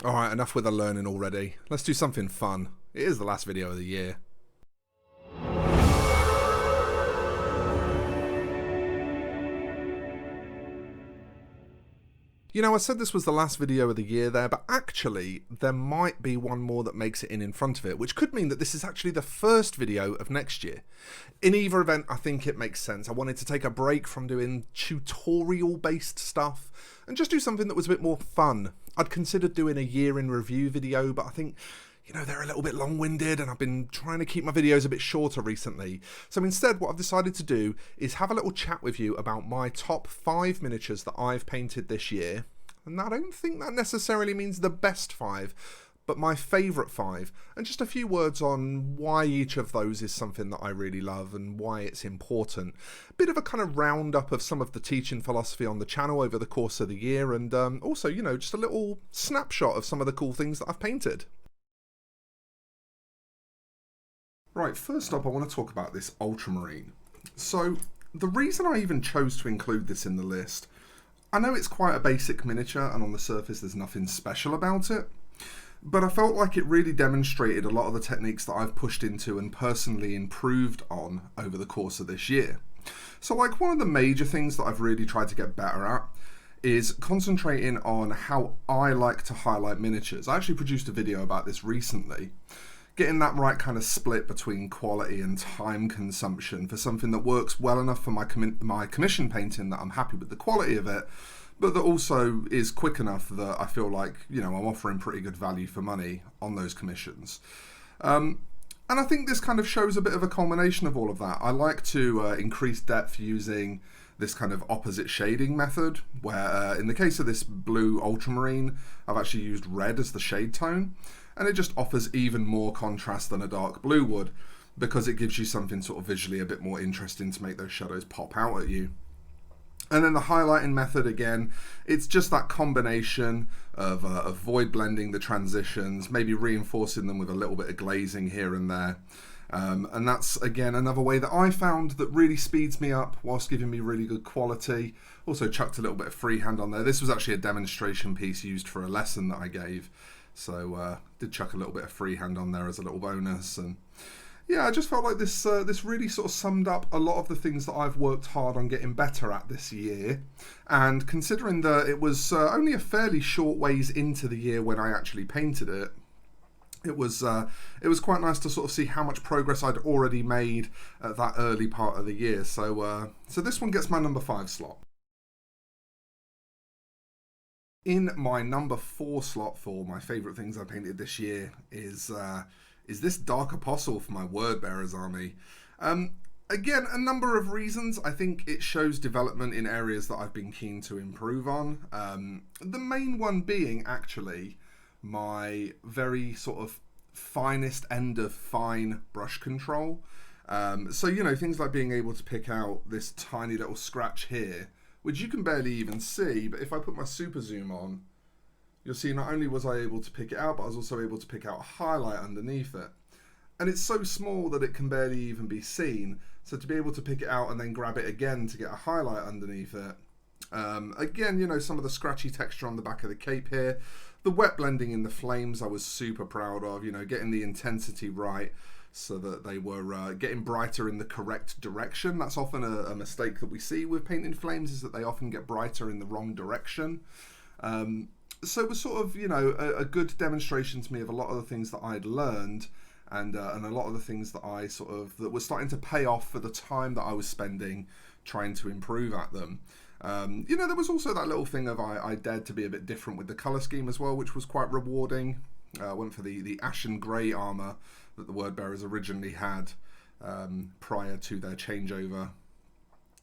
Alright, enough with the learning already. Let's do something fun. It is the last video of the year. You know, I said this was the last video of the year there, but actually there might be one more that makes it in front of it, which could mean that this is actually the first video of next year. In either event, I think it makes sense. I wanted to take a break from doing tutorial-based stuff and just do something that was a bit more fun. I'd considered doing a year in review video, but I think, you know, they're a little bit long-winded and I've been trying to keep my videos a bit shorter recently. So instead, what I've decided to do is have a little chat with you about my top 5 miniatures that I've painted this year. And I don't think that necessarily means the best 5, but my favourite 5, and just a few words on why each of those is something that I really love and why it's important. A bit of a kind of roundup of some of the teaching philosophy on the channel over the course of the year, and also, you know, just a little snapshot of some of the cool things that I've painted. Right, first up I want to talk about this Ultramarine. So, the reason I even chose to include this in the list, I know it's quite a basic miniature and on the surface there's nothing special about it, but I felt like it really demonstrated a lot of the techniques that I've pushed into and personally improved on over the course of this year. So like one of the major things that I've really tried to get better at is concentrating on how I like to highlight miniatures. I actually produced a video about this recently. Getting that right kind of split between quality and time consumption for something that works well enough for my commission painting that I'm happy with the quality of it, but that also is quick enough that I feel like, you know, I'm offering pretty good value for money on those commissions. And I think this kind of shows a bit of a culmination of all of that. I like to increase depth using this kind of opposite shading method, where in the case of this blue ultramarine, I've actually used red as the shade tone. And it just offers even more contrast than a dark blue would, because it gives you something sort of visually a bit more interesting to make those shadows pop out at you. And then the highlighting method, again, it's just that combination of void blending the transitions, maybe reinforcing them with a little bit of glazing here and there. And that's, again, another way that I found that really speeds me up whilst giving me really good quality. Also chucked a little bit of freehand on there. This was actually a demonstration piece used for a lesson that I gave. So did chuck a little bit of freehand on there as a little bonus, and yeah, I just felt like this this really sort of summed up a lot of the things that I've worked hard on getting better at this year. And considering that it was only a fairly short ways into the year when I actually painted it, it was quite nice to sort of see how much progress I'd already made at that early part of the year. So so this one gets my number 5 slot. In my number 4 slot for my favourite things I painted this year is this Dark Apostle for my Word Bearers army. Again, a number of reasons. I think it shows development in areas that I've been keen to improve on. The main one being actually my very sort of finest end of fine brush control. So, you know, things like being able to pick out this tiny little scratch here, which you can barely even see, but if I put my super zoom on, you'll see not only was I able to pick it out, but I was also able to pick out a highlight underneath it. And it's so small that it can barely even be seen. So to be able to pick it out and then grab it again to get a highlight underneath it. Again, you know, some of the scratchy texture on the back of the cape here. The wet blending in the flames I was super proud of, you know, getting the intensity right, so that they were getting brighter in the correct direction. That's often a mistake that we see with painting flames, is that they often get brighter in the wrong direction. So it was sort of, you know, a good demonstration to me of a lot of the things that I'd learned, and a lot of the things that that were starting to pay off for the time that I was spending trying to improve at them. You know, there was also that little thing of I dared to be a bit different with the colour scheme as well, which was quite rewarding. I went for the ashen grey armour that the Word Bearers originally had prior to their changeover,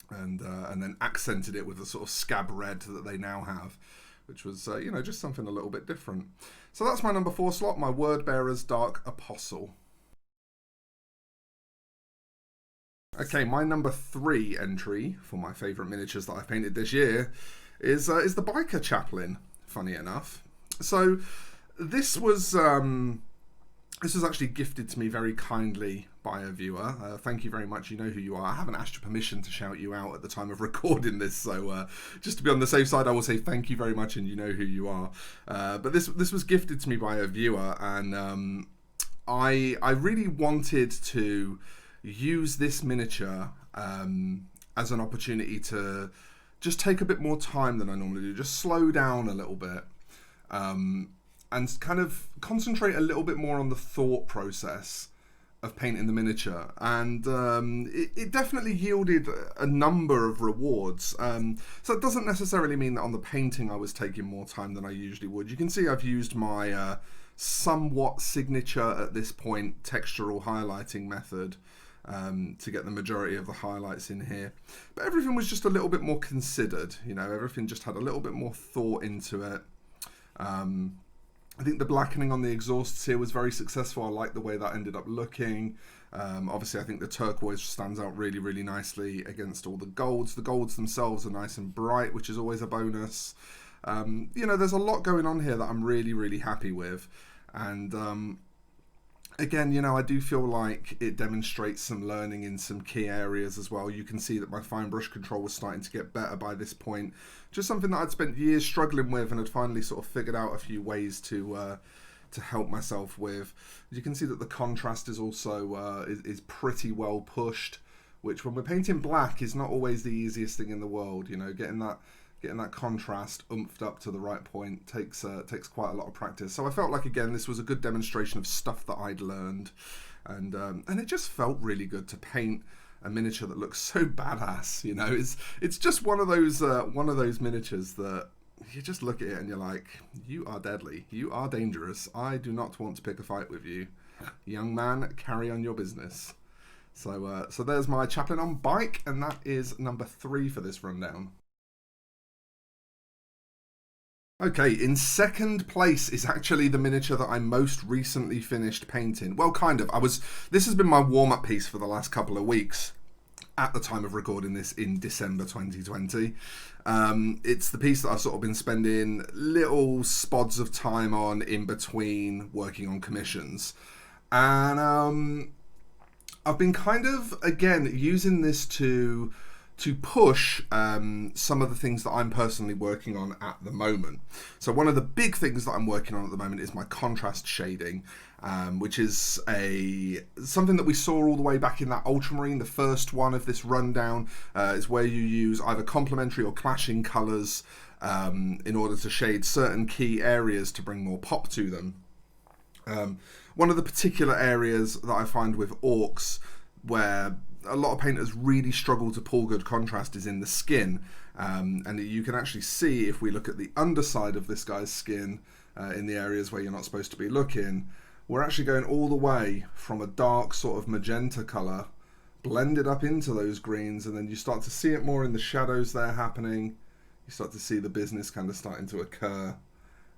and then accented it with the sort of scab red that they now have, which was, you know, just something a little bit different. So that's my number 4 slot, my Word Bearers Dark Apostle. Okay, my number 3 entry for my favourite miniatures that I've painted this year is the Biker Chaplain, funny enough. So this was This was actually gifted to me very kindly by a viewer. Thank you very much. You know who you are. I haven't asked your permission to shout you out at the time of recording this, so just to be on the safe side, I will say thank you very much, and you know who you are. But this was gifted to me by a viewer, and I really wanted to use this miniature as an opportunity to just take a bit more time than I normally do, just slow down a little bit. And kind of concentrate a little bit more on the thought process of painting the miniature. And it definitely yielded a number of rewards. So it doesn't necessarily mean that on the painting I was taking more time than I usually would. You can see I've used my somewhat signature at this point textural highlighting method to get the majority of the highlights in here. But everything was just a little bit more considered. You know, everything just had a little bit more thought into it. I think the blackening on the exhausts here was very successful. I like the way that ended up looking. Obviously, I think the turquoise stands out really, really nicely against all the golds. The golds themselves are nice and bright, which is always a bonus. You know, there's a lot going on here that I'm really, really happy with. And again, you know, I do feel like it demonstrates some learning in some key areas as well. You can see that my fine brush control was starting to get better by this point. Just something that I'd spent years struggling with and had finally sort of figured out a few ways to help myself with. You can see that the contrast is also is pretty well pushed, which when we're painting black is not always the easiest thing in the world. You know, getting that contrast oomphed up to the right point takes quite a lot of practice. So I felt like, again, this was a good demonstration of stuff that I'd learned, and it just felt really good to paint a miniature that looks so badass. You know, it's just one of those miniatures that you just look at it and you're like, you are deadly, you are dangerous. I do not want to pick a fight with you, young man. Carry on your business. So there's my chaplain on bike, and that is number 3 for this rundown. Okay, in second place is actually the miniature that I most recently finished painting. Well, kind of. This has been my warm-up piece for the last couple of weeks at the time of recording this in December 2020. It's the piece that I've sort of been spending little spods of time on in between working on commissions. And I've been kind of, again, using this to push some of the things that I'm personally working on at the moment. So one of the big things that I'm working on at the moment is my contrast shading, which is something that we saw all the way back in that Ultramarine. The first one of this rundown is where you use either complementary or clashing colours in order to shade certain key areas to bring more pop to them. One of the particular areas that I find with orcs where a lot of painters really struggle to pull good contrast is in the skin, and you can actually see, if we look at the underside of this guy's skin in the areas where you're not supposed to be looking, we're actually going all the way from a dark sort of magenta colour blended up into those greens, and then you start to see it more in the shadows there happening. You start to see the business kind of starting to occur,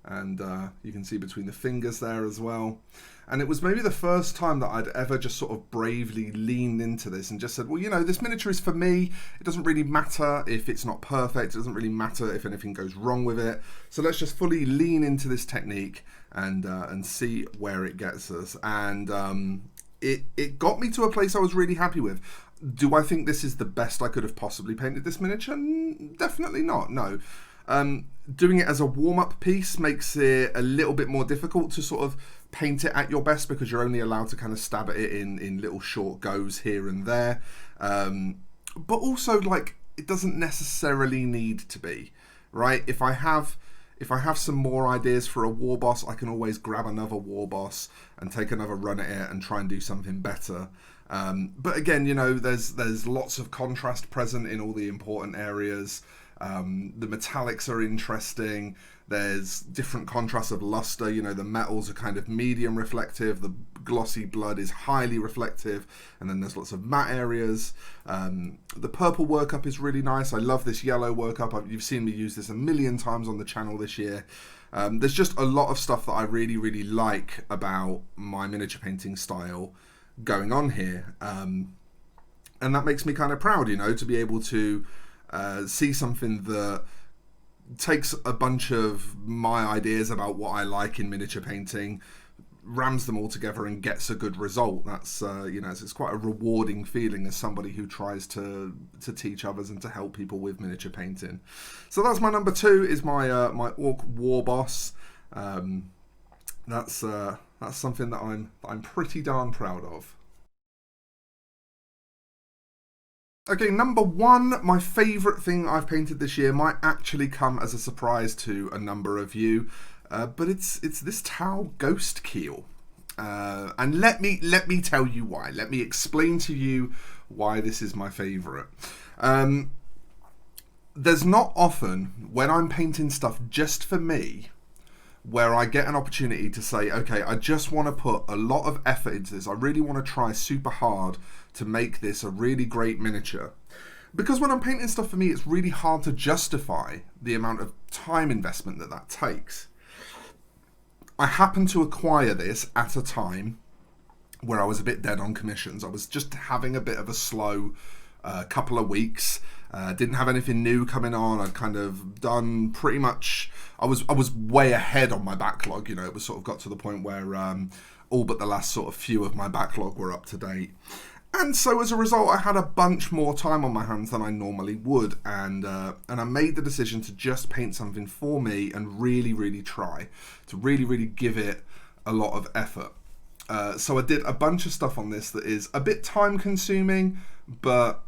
and you can see between the fingers there as well. And it was maybe the first time that I'd ever just sort of bravely leaned into this and just said, well, you know, this miniature is for me. It doesn't really matter if it's not perfect. It doesn't really matter if anything goes wrong with it. So let's just fully lean into this technique and see where it gets us. And it got me to a place I was really happy with. Do I think this is the best I could have possibly painted this miniature? Definitely not, no. Doing it as a warm-up piece makes it a little bit more difficult to sort of paint it at your best, because you're only allowed to kind of stab at it in little short goes here and there. But also, like, it doesn't necessarily need to be, right? If I have some more ideas for a war boss, I can always grab another war boss and take another run at it and try and do something better. But again, you know, there's lots of contrast present in all the important areas. The metallics are interesting. There's different contrasts of luster. You know, the metals are kind of medium reflective. The glossy blood is highly reflective. And then there's lots of matte areas. The purple workup is really nice. I love this yellow workup. You've seen me use this a million times on the channel this year. There's just a lot of stuff that I really, really like about my miniature painting style going on here. And that makes me kind of proud, you know, to be able to see something that takes a bunch of my ideas about what I like in miniature painting, rams them all together and gets a good result. That's you know, it's quite a rewarding feeling as somebody who tries to teach others and to help people with miniature painting. So that's my number 2, is my my Orc War Boss. That's something that I'm pretty darn proud of. Okay, number 1, my favourite thing I've painted this year might actually come as a surprise to a number of you, but it's this Tau Ghost Keel, and let me tell you why. Let me explain to you why this is my favourite. There's not often when I'm painting stuff just for me where I get an opportunity to say, okay, I just want to put a lot of effort into this. I really want to try super hard to make this a really great miniature. Because when I'm painting stuff for me, it's really hard to justify the amount of time investment that takes. I happened to acquire this at a time where I was a bit dead on commissions. I was just having a bit of a slow couple of weeks. Didn't have anything new coming on. I'd kind of done pretty much. I was way ahead on my backlog. You know, it was sort of got to the point where all but the last sort of few of my backlog were up to date. And so as a result, I had a bunch more time on my hands than I normally would, and I made the decision to just paint something for me and really try to really give it a lot of effort. So I did a bunch of stuff on this that is a bit time consuming, but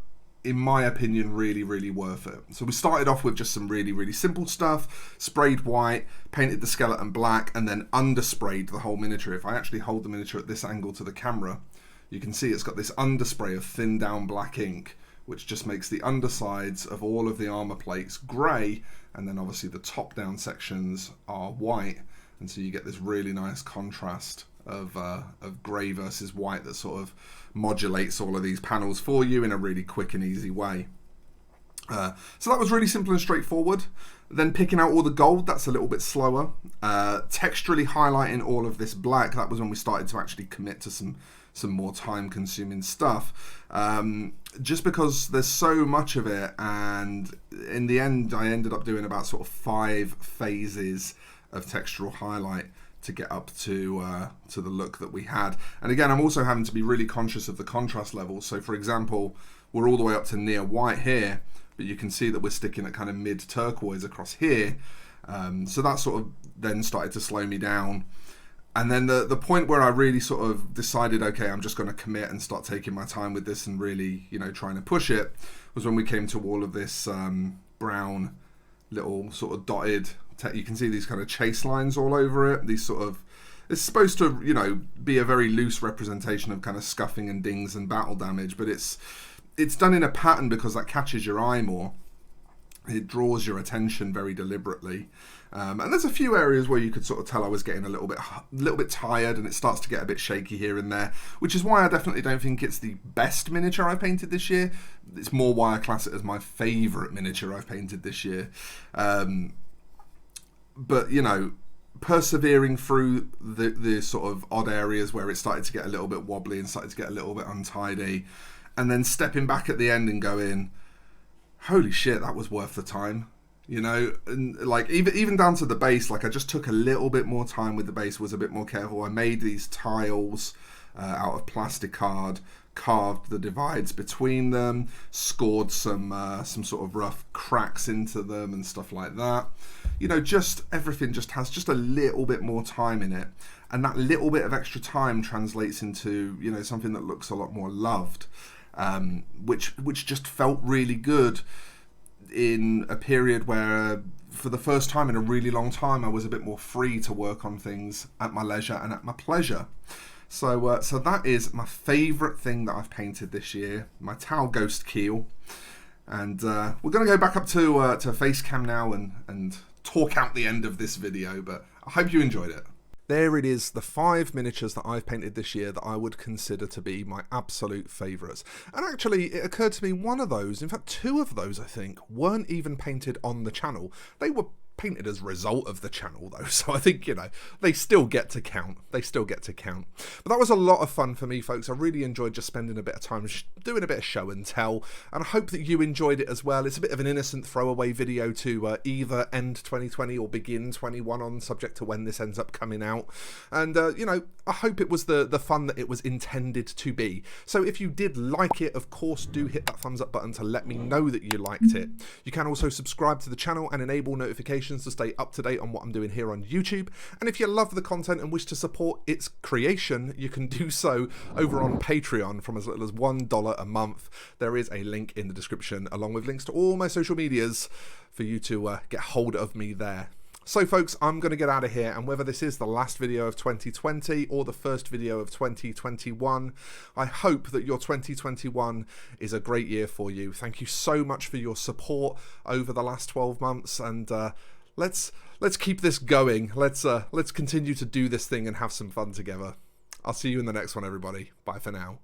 in my opinion, really worth it. So we started off with just some really simple stuff, sprayed white, painted the skeleton black, and then undersprayed the whole miniature. If I actually hold the miniature at this angle to the camera, you can see it's got this underspray of thinned down black ink, which just makes the undersides of all of the armor plates grey, and then obviously the top down sections are white, and so you get this really nice contrast of grey versus white that sort of modulates all of these panels for you in a really quick and easy way. So that was really simple and straightforward. Then picking out all the gold, that's a little bit slower. Texturally highlighting all of this black, that was when we started to actually commit to some more time consuming stuff. Just because there's so much of it, and in the end I ended up doing about sort of 5 phases of textural highlight to get up to the look that we had. And again, I'm also having to be really conscious of the contrast levels. So for example, we're all the way up to near white here, but you can see that we're sticking at kind of mid turquoise across here. So that sort of then started to slow me down. And then the point where I really sort of decided, okay, I'm just going to commit and start taking my time with this and really, you know, trying to push it, was when we came to all of this brown little sort of dotted, you can see these kind of chase lines all over it. These sort of, it's supposed to, you know, be a very loose representation of kind of scuffing and dings and battle damage, but it's done in a pattern because that catches your eye more. It draws your attention very deliberately. And there's a few areas where you could sort of tell I was getting a little bit tired, and it starts to get a bit shaky here and there, which is why I definitely don't think it's the best miniature I've painted this year. It's more why I class it as my favourite miniature I've painted this year. But, you know, persevering through the sort of odd areas where it started to get a little bit wobbly and started to get a little bit untidy, and then stepping back at the end and going, holy shit, that was worth the time. You know, and like even down to the base, like I just took a little bit more time with the base, was a bit more careful. I made these tiles out of plastic card, carved the divides between them, scored some sort of rough cracks into them and stuff like that. You know, just everything just has just a little bit more time in it, and that little bit of extra time translates into, you know, something that looks a lot more loved, which just felt really good in a period where, for the first time in a really long time, I was a bit more free to work on things at my leisure and at my pleasure. So so that is my favourite thing that I've painted this year, my Tau Ghost Keel. And we're going to go back up to face cam now and talk out the end of this video, but I hope you enjoyed it. There it is, the 5 miniatures that I've painted this year that I would consider to be my absolute favourites. And actually, it occurred to me one of those, in fact 2 of those I think, weren't even painted on the channel. They were painted as result of the channel though, so I think, you know, they still get to count. They still get to count. But that was a lot of fun for me, folks. I really enjoyed just spending a bit of time doing a bit of show and tell, and I hope that you enjoyed it as well. It's a bit of an innocent throwaway video to either end 2020 or begin 21 on, subject to when this ends up coming out. And you know, I hope it was the fun that it was intended to be. So if you did like it, of course, do hit that thumbs up button to let me know that you liked it. You can also subscribe to the channel and enable notifications to stay up to date on what I'm doing here on YouTube. And if you love the content and wish to support its creation, you can do so over on Patreon from as little as $1 a month. There is a link in the description, along with links to all my social medias for you to get hold of me there. So folks, I'm going to get out of here, and whether this is the last video of 2020 or the first video of 2021, I hope that your 2021 is a great year for you. Thank you so much for your support over the last 12 months, and let's keep this going. Let's continue to do this thing and have some fun together. I'll see you in the next one, everybody. Bye for now.